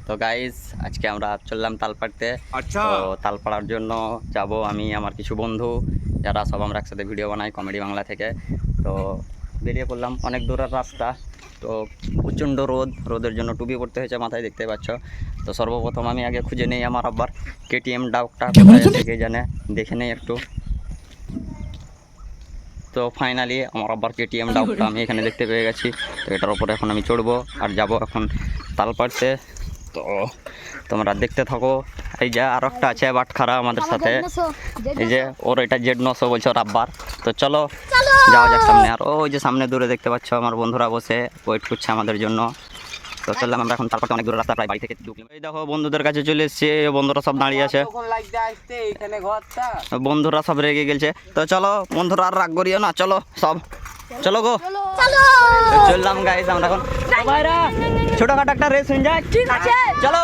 তো গাইস আজকে আমরা চললাম তালপাড়তে। আচ্ছা, তো তালপাড়ার জন্য যাব আমি, আমার কিছু বন্ধু যারা সব আমরা একসাথে ভিডিও বানাই কমেডি বাংলা থেকে। তো বেরিয়ে পড়লাম, অনেক দূরের রাস্তা। তো প্রচণ্ড রোদের জন্য টুপি পড়তে হয়েছে মাথায়, দেখতে পাচ্ছ। তো সর্বপ্রথম আমি আগে খুঁজে নেই আমার আব্বার কেটিএম ডাউকটা কোথায় আছে কে জানে, দেখে নেই একটু। তো ফাইনালি আমার আব্বার কেটিএম ডাউকটা আমি এখানে দেখতে পেয়ে গেছি। তো এটার উপরে এখন আমি চড়বো আর যাব এখন তালপাড়তে। তো তোমরা দেখতে থাকো। এই যে আর একটা আছে বাটখারা আমাদের সাথে, এই যে ওর এটা Z900 বলছে ওর আব্বার। তো চলো যাওয়া যাক সামনে। আর ওই যে সামনে দূরে দেখতে পাচ্ছ আমার বন্ধুরা বসে ওয়েট করছে আমাদের জন্য। তো চললাম আমরা এখন, তারপর অনেক দূরে রাস্তা, প্রায় বাড়ি থেকে 2 কিলোমিটার। এই দেখো বন্ধুদের কাছে চলে এসেছি, বন্ধুরা সব দাঁড়িয়ে আছে, বন্ধুরা সব রেগে গেছে। তো চলো বন্ধুরা আর রাগ করিও না, চলো সব চলো গো। চললাম গাইস আমরা এখন ছোটখাটো একটা রেস হয়ে যায়, ঠিক আছে চলো।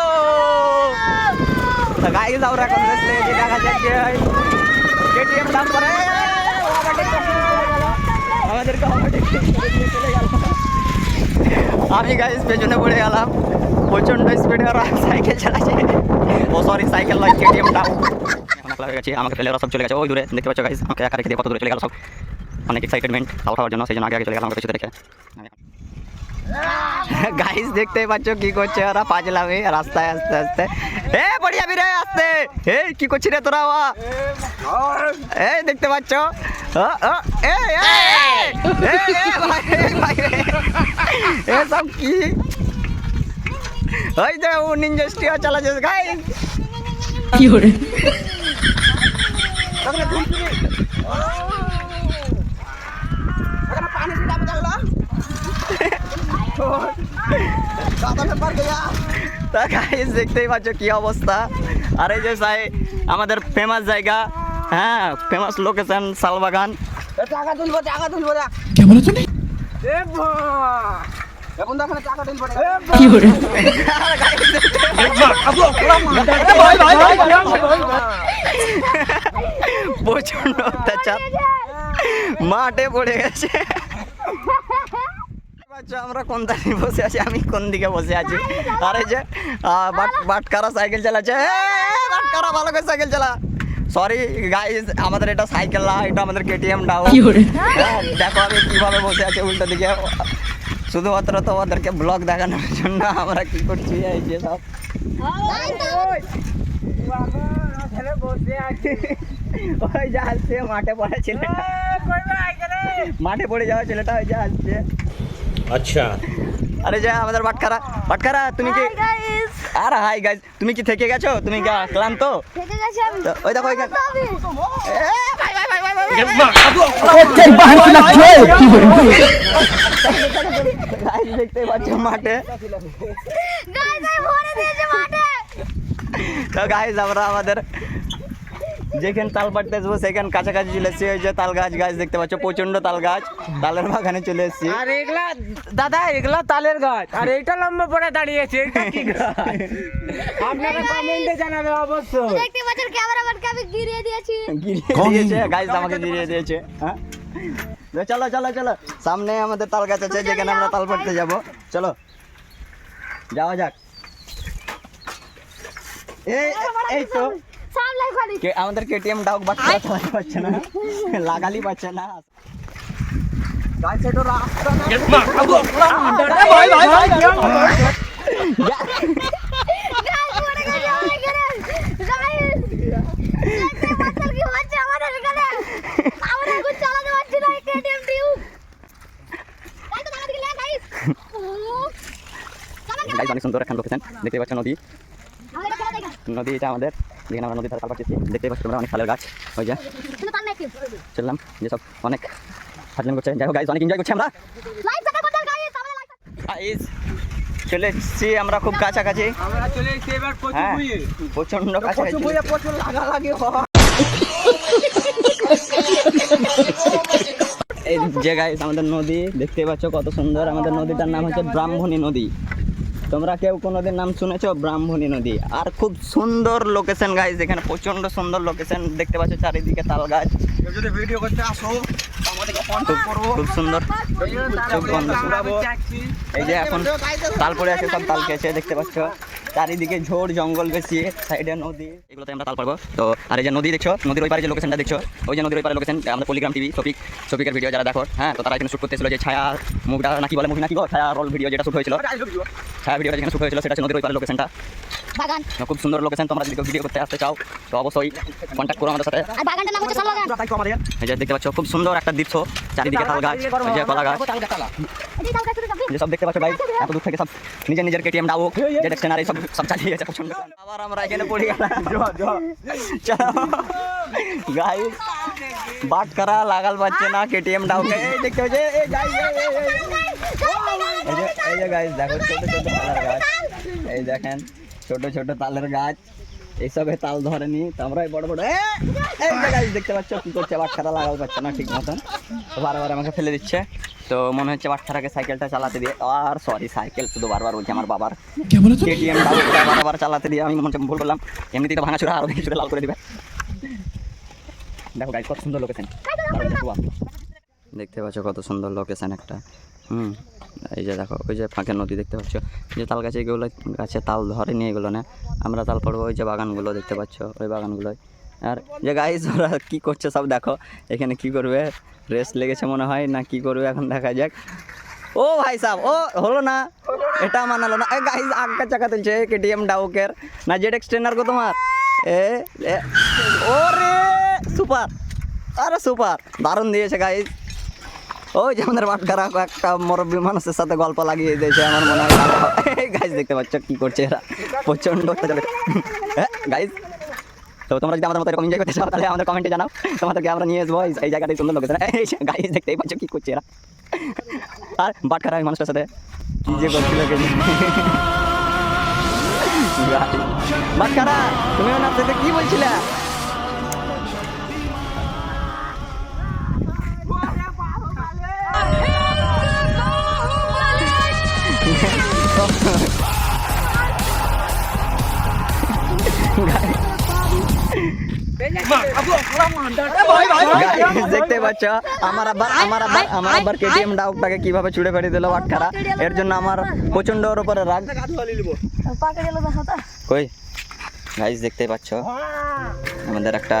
তো গাইস আমরা এখন রেস লেগে দেখা যাক যে কেটিএম ডাউন করে আমাদেরকে চলে গেল। আমি গাইস পেছনে পড়ে গেলাম, প্রচন্ড স্পিডে ওরা সাইকেল চালাচ্ছে। ও সরি সাইকেল নয়, কেটিএম ডাউন। এখন একলা হয়ে গেছি, আমাকে ফেলে ওরা সব চলে গেছে ওই দূরে, দেখতে পাচ্ছ গাইস আমাকে একা রেখে দিয়ে কত দূরে চলে গেল সব। অনেক এক্সাইটেডমেন্ট তাল খাওয়ার জন্য, সেই জন্য আগে চলে গেলাম আমাকে পেছনে রেখে। গাইস দেখতেই পাচ্ছ কি করছে ওরা, পাজলামি রাস্তায় আস্তে আস্তে। এ পড়ে যাবি রে আস্তে, এই কি করছিস রে তোরা? এই দেখতে পাচ্ছ সব কি ওই যে ও নিনজা স্টিয়ার চালাচ্ছে গাইস। কি করে দেখতেই পাচ্ছ কি অবস্থা। আর এই যে আমাদের ফেমাস জায়গা, হ্যাঁ ফেমাস লোকেশন শালবাগান। প্রচন্ড অত্যাচার, মাঠে পড়ে গেছে। আমরা কোন দিকে বসে আছি, আমি কোন দিকে বসে আছি। আর এই যে বাটকারা সাইকেল চালাচ্ছে, বাটকারা ভালো করে সাইকেল চালা। সরি গাইস আমাদের এটা সাইকেল না, এটা আমাদের কেটিএম ডাউন। দেখো আমি কিভাবে বসে আছি উল্টো দিকে, শুধুমাত্র তোমাদেরকে ব্লগ দেখানোর জন্য আমরা কি করছি। এই যে সব ওই যে আসছে মাঠে পড়ে ছেলেটা, মাঠে পড়ে যাওয়া ছেলেটা ওই যে আসছে। আচ্ছা আরে যা আমাদের বাটখারা তুমি কি? আরে হাই গাইস, তুমি কি থেকে গেছো? তুমি কি ক্লান্ত? থেকে গেছি আমি। ওই দেখো ওইখানে ভাই গাইস দেখতে পাচ্ছ মাঠে, তো গাইস আমরা আমাদের যেখানে তাল পাড়তে আসবো সেখানে কাছাকাছি চলে এসেছি। ওই যে তাল গাছ গাছ দেখতে পাচ্ছ, প্রচন্ড তাল গাছ, তালের বাগানে চলে এসেছি। আর এগুলা দাদা এগুলা তালের গাছ, আর এইটা লম্বা পড়ে দাঁড়িয়েছে, এটা কি গাছ? আপনারা কমেন্টে জানাবে অবশ্যই। দেখতে পাচ্ছেন ক্যামেরাম্যানকে আমি গিরিয়ে দিয়েছি, গাইস আমাকে গিরিয়ে দিয়েছে। হ্যাঁ চলো চলো চলো, সামনে আমাদের তাল গাছ আছে যেখানে আমরা তাল পাড়তে যাবো, চলো যাওয়া যাক। এই তো আমাদের কেটিএম ডাউক বাচ্চা চালাতে পারছে না, লাগালি পাচ্ছে না। অনেক সুন্দর একটা লোকেশন দেখতে পাচ্ছ, নদী, নদী এটা আমাদের যেখানে আমরা নদীর ধারে তাল পাচ্ছি। দেখতে পাচ্ছি তোমরা অনেক শালের গাছ, ওই যে চললাম যেসব অনেক ফাজলাম করছে। যাই হোক গাইস অনেক এনজয় করছি আমরা। চলে এসেছি আমরা খুব কাছাকাছি, হ্যাঁ প্রচন্ড কাছাকাছি। এই যে গাইস আমাদের নদী দেখতে পাচ্ছ কত সুন্দর। আমাদের নদীটার নাম হচ্ছে ব্রাহ্মণী নদী। তোমরা কেউ কোনোদিন নাম শুনেছো? ব্রাহ্মণী নদী। আর খুব সুন্দর লোকেশন গাইস, এখানে প্রচন্ড সুন্দর লোকেশন দেখতে পাচ্ছ, চারিদিকে তাল গাছ। যদি ভিডিও করতে আসো খুব সুন্দর চোখ বন্ধ। এই যে এখন তাল পড়ে আছে, সব তাল খেয়েছে দেখতে পাচ্ছ। চারিদিকে ঝোড় জঙ্গল বেশি, সাইডে নদী, এগুলোতে আমরা তাল পারবো। তো আর এই যে নদী দেখছো, নদীর ওই পারে যে লোকেশনটা দেখছো, ওই যে নদীর ওই পারে লোকেশন আমাদের পলিগ্রাম টিভি শফিকের ভিডিও যারা দেখো, হ্যাঁ, তো তারা এখানে শুট করতেছিল যে ছায়া মুভটা নাকি বলে, মুভি নাকি গো, ছায়া রোল ভিডিও যেটা শুট হয়েছিল, ছায়া ভিডিওটা যেখানে শুট হয়েছিল সেটা হচ্ছে নদীর ওই পারে লোকেশনটা। বাগান খুব সুন্দর লোকেশন। তোমরা যদি ভিডিও করতে আসতে চাও তো অবশ্যই কন্ট্যাক্ট করো আমাদের সাথে। আর বাগানটার নাম হচ্ছে শালবাগান। এই যে দেখতে পাচ্ছ খুব সুন্দর একটা দৃশ্য, চারিদিকে তাল গাছ, ওই যে কলা গাছ, এই তাল গাছ থেকে যে সব দেখতে পাচ্ছ। গাইস এত দূর থেকে সব নিজের কেটিএম ডাউক যেটা স্টেনারি সব চালিয়ে গেছে পছন্দ। আবার আমরা এখানে পড়ে গেলাম। গাইস বাট করা লাগাল পাচ্ছে না কেটিএম ডাউক। এই দেখতে পাচ্ছ, এই যে গাইস দেখো ছোট ছোট তালের গাছ, এই দেখেন ছোট ছোট তালের গাছ, এইসবে তাল ধরেনি, তো আমরাই বড় বড়। এই যে গাইস দেখতে পাচ্ছ কি করছে, বাটখারা লাগাল পাচ্ছে না ঠিক মতন, তো বারবার আমাকে ফেলে দিচ্ছে। তো মনে হচ্ছে বাটখারাকে সাইকেলটা চালাতে দিয়ে, আর সরি সাইকেল শুধু বারবার বলছে আমার বাবার কেটিএম ডাউকটা বারবার চালাতে দিয়ে আমি মনে হচ্ছে ভুল করলাম। এমনিতেই তো ভাঙাচোরা, আরো বেশি লাল করে দিবে। দেখো গাইস কত সুন্দর লোকেশন, দেখতে পাচ্ছ কত সুন্দর লোকেশন একটা। এই যে দেখো ওই যে ফাঁকের নদী দেখতে পাচ্ছ, যে তাল গাছে এগুলো গাছে তাল ধরেনি, এগুলো না আমরা তাল পড়বো। ওই যে বাগানগুলো দেখতে পাচ্ছ, ওই বাগানগুলোয়। আর যে গাইস ওরা কী করছে সব দেখো, এখানে কি করবে, রেস লেগেছে মনে হয় না কি করবে এখন দেখা যাক। ও ভাই সাহেব, ও হলো না, এটা মানালো না। গাইস আঁকা চাকা তুলছে কেটিএম ডাউকের না জেড এক্সটেন্ডার গো তোমার। ও রে সুপার, আরে সুপার, দারুণ দিয়েছে গাইস। ওই যে আমাদের বাটখারা একটা মুরব্বী মানুষের সাথে গল্প লাগিয়ে দিয়েছে আমার মনে হয়। গাইস দেখতে পাচ্ছ কি করছে এরা, প্রচণ্ড গাইস। তো তোমরা যদি আমাদের মতো এরকম এনজয় করতে চাও তাহলে আমাদের কমেন্টে জানাও, তোমাদেরকে আমরা নিয়ে আসবো এই জায়গাটাই সুন্দর লোকেশন। গাইস দেখতেই পাচ্ছ কি করছে এরা, আর বাটখারা মানুষটার সাথে কি যে করছিল। বাটখারা তুমি ওনার সাথে কি বলছিলে? দেখতে পাচ্ছ আমার আবার কেটিএম ডাউকটাকে কিভাবে ছুড়ে ফেলে দিল বাটখারা। এর জন্য আমার প্রচন্ড ওর উপরে রাগ। কই গাইস দেখতেই পাচ্ছ আমাদের একটা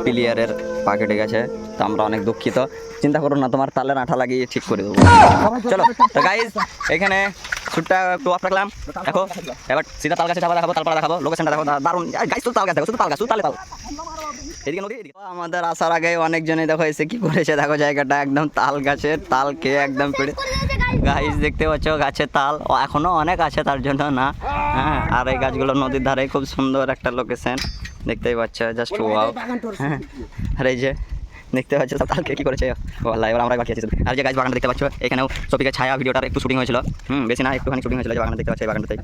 প্লেয়ারের পা কেটে গেছে, তো আমরা অনেক দুঃখিত। চিন্তা করো না, তোমার তালের আঠা লাগিয়ে ঠিক করে দেবো। চলো তো গাইস এখানে শুটটা একটু অফ রাখলাম। দেখো এবার সিধা তাল গাছে দেখাবো, তালপাড়া দেখাবো, লোকেশনটা দেখো দারুণ। গাইস তো তাল গাছ দেখো, শুধু তাল গাছ, শুধু তালে তাল। এদিকে নদী, আমাদের আসার আগে অনেকজনই দেখো এসে কি করেছে, দেখো জায়গাটা একদম তাল গাছের, তাল খেয়ে একদম পেড়ে। গাইস দেখতে পাচ্ছ গাছে তাল এখনো অনেক আছে, তার জন্য না। হ্যাঁ, আর এই গাছগুলো নদীর ধারে, খুব সুন্দর একটা লোকেশন দেখতেই পাচ্ছ, জাস্ট ওয়াও। হ্যাঁ, আর এই যে দেখতে পাচ্ছ সব তালকে কি করেছে, ওয়াল্লাহ এবার আমরা বাকি আছি। আর যে গাছ বাগানটা দেখতে পাচ্ছ, এখানেও শফিকের ছায়া ভিডিওটার একটু শুটিং হয়েছিল। বেশি না, একটুখানি শুটিং হয়েছিল। যে বাগানটা দেখতে পাচ্ছ, এই বাগানটাতে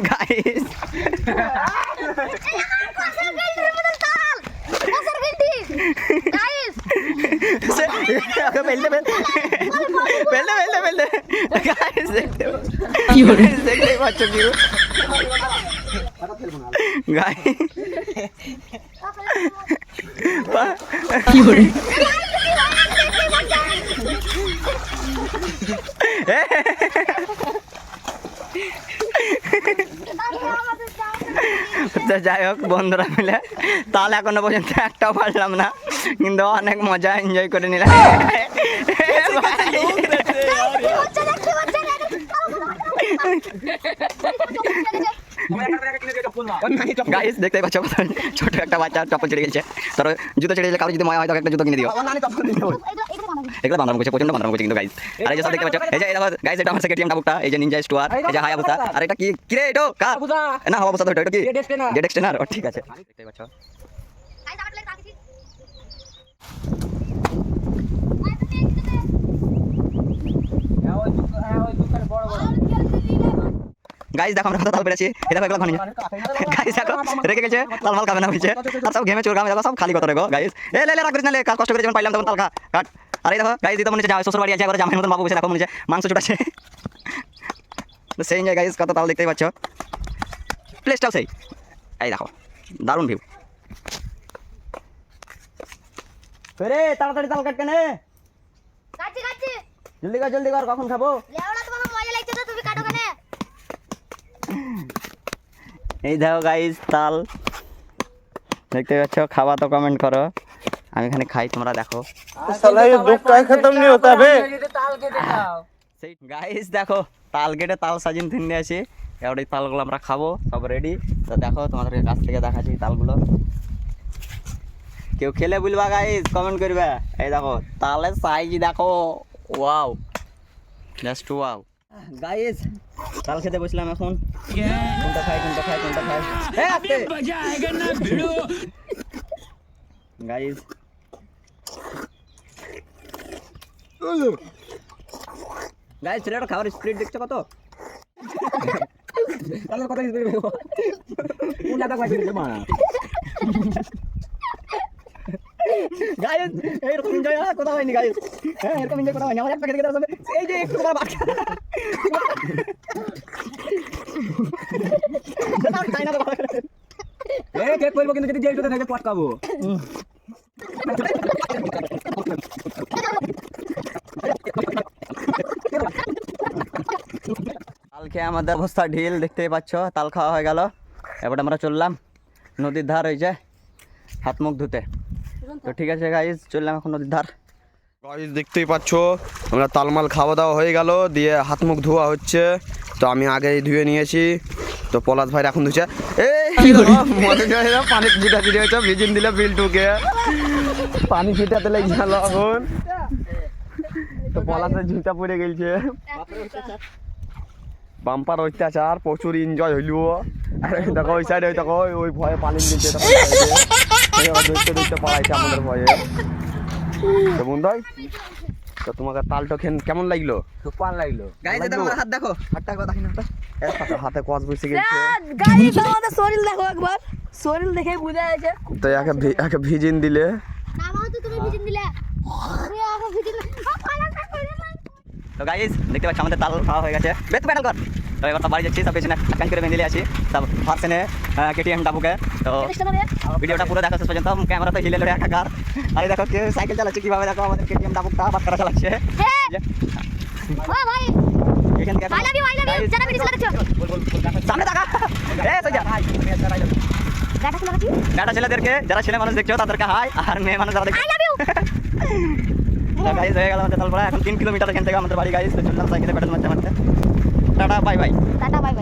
গাইস দেখতেই পাচ্ছ কি তো যাই হোক বন্ধুরা মিলে তাল এখনো পর্যন্ত একটাও পারলাম না, কিন্তু অনেক মজা এনজয় করে নিলাম। গাইস দেখতে পাচ্ছ ছোট একটা বাচ্চা চপ্পল ছেড়ে গেছে, তোর জুতো ছেড়ে গেলে কারো যদি ময়া হয় তাকে একটা জুতো কিনে দিও। এগুলো বান্ধব করছে, প্রচন্ড বান্ধব করছে কিন্তু গাইস। আর এই যে সব দেখতে পাচ্ছ, এই যে গাইস এটা আমার কেটিএম ডাবুকটা, এই যে নিনজা স্টোয়ার, এই যে হায়াবুসা। আর এটা কি কি রে, এটা কার না হায়াবুসা, তো এটা কি জেড এক্সটেনার। ও ঠিক আছে, দেখতে পাচ্ছ গাইস দেখো আমরা কত তাল পেরেছি। এটা দেখো এগুলো গাইস দেখো রেখে গেছে, তাল মাল খাবে না হয়েছে, আর সব ঘেমে চোর গামে সব খালি কত রেখো গাইস। রাগ করিস না, কাল কষ্ট করে যখন পাইলাম তখন তাল খা কাট। আর এই দেখো গাইস দিতে মনে হচ্ছে শ্বশুর বাড়ি আছে, একবার জামাইয়ের মতন বাবু বসে দেখো মনে হচ্ছে মাংস চুটাচ্ছে, তো সেই এনজয় গাইস। কত তাল দেখতেই পাচ্ছ, প্লেসটাও সেই এই দেখো দারুণ ভিউ। রে তাড়াতাড়ি তাল কাট কেনে, কাটছি কাটছি জলদি কর কখন খাবো? লেওড়া তোমাকে মজা লাগছে তো তুমি কাটো কেনে? এই দেখো গাইস তাল দেখতে পাচ্ছ, খাওয়া তো কমেন্ট করো, আমি এখানে খাই তোমরা দেখো। साला ये दुख का खत्म नहीं होता बे। তাল কেটে দাও। সেই গাইস দেখো তাল কেটে তাল সাজিন তিনে আসি, এবার এই তালগুলো আমরা খাবো, সব রেডি। তো দেখো তোমাদের কাছ থেকে দেখাচ্ছি তালগুলো, কেউ খেলে বলবা গাইস কমেন্ট করবে। এই দেখো তালের সাইজ দেখো, ওয়াও জাস্ট ওয়াও। গাইস তাল খেতে বসলাম এখন, কোনটা খাই গাইস। গাইস ছেলেটা খাবার স্পিড দেখছো কত? তাহলে কত স্পিড দেখো কোন লাগা খাইছে রে মা। গাইস এরকম এনজয় কত হয়নি গাইস, হ্যাঁ এরকম এনজয় করা হয়নি। আমার একটা খেতে হবে এই যে একটু তোমার বাকি তাই না তো এই কেক করবো কিন্তু যদি জেলটাতে থাকে পটকাবো। তাল খেয়ে আমাদের অবস্থা ঢিল, দেখতেই পাচ্ছ তাল খাওয়া হয়ে গেল। এবার আমরা চললাম নদীর ধার, হয়েছে হাত মুখ ধুতে। তো ঠিক আছে গাইজ চললাম এখন নদীর ধার। গাইস দেখতেই পাচ্ছ আমরা তালমাল খাওয়া দাওয়া হয়ে গেল, দিয়ে হাত মুখ ধোয়া হচ্ছে। তো আমি আগেই ধুয়ে নিয়েছি, তো পলাশ ভাই এখন ধুচ্ছে। পানি ছিটা ছিটে হচ্ছে, ভিজিন দিলে বিল টুকে পানি ছিটাতে লেগে গেল এখন। তো পলাশের ঝুঁটা পড়ে গেছে, বাম্পার অত্যাচার, প্রচুর এনজয় হইল। আর দেখো ওই সাইডে দেখো ওই ভয়ে পানি দিচ্ছে, দেখতে দেখতে পালাইছে আমাদের ভয়ে। তো বন্ধু তো তোমাকে তালটা কেমন লাগলো? সুপার লাগলো। গাইজ দেখো আমার হাত দেখো, হাতটা কথা দেখি না, হাতে কস বসে গেছে। গাড়ি তোমাদের শরীর দেখো একবার, শরীর দেখে বোঝা যাচ্ছে। তো একে ভিজিন দিলে। না মা তো তুমি ভিজিন দিলে, আরে আগে ভিজিন তো গাইজ দেখতে পাচ্ছ আমাদের তাল খাওয়া হয়ে গেছে, বেশ ব্যাটল কর। তো এবার তো বাড়ি যাচ্ছি, সব পেছনে কান করে বেঁধে আসি সব ভার্সেনে কেটিএম ডাবুকে। তো ভিডিওটা পুরো দেখো শেষ পর্যন্ত, ক্যামেরা তো হিলে লড়ে একাকার। আর দেখো কেউ সাইকেল চালাচ্ছে কিভাবে, দেখো আমাদের কেটিএম ডাবুকটা বাচ্চারা চালাচ্ছে। ও ভাই এখান থেকে আই লাভ ইউ জানা ভিডিও দেখছো সামনে দেখা সোজা গাটা খোলা রাখি ডাটা ছেলেদেরকে, যারা ছেলে মানুষ দেখছো তাদেরকে হাই, আর মেয়ে মানুষ যারা দেখছো আই লাভ ইউ। গাইজ হয়ে গেল আমাদের তালপাড়া, এখন 3 কিলোমিটার এখান থেকে আমাদের বাড়ি। গাইজ তো চললাম সাইকেলে পেট্রোল মারতে মারতে। Tata bye bye. Tata bye bye.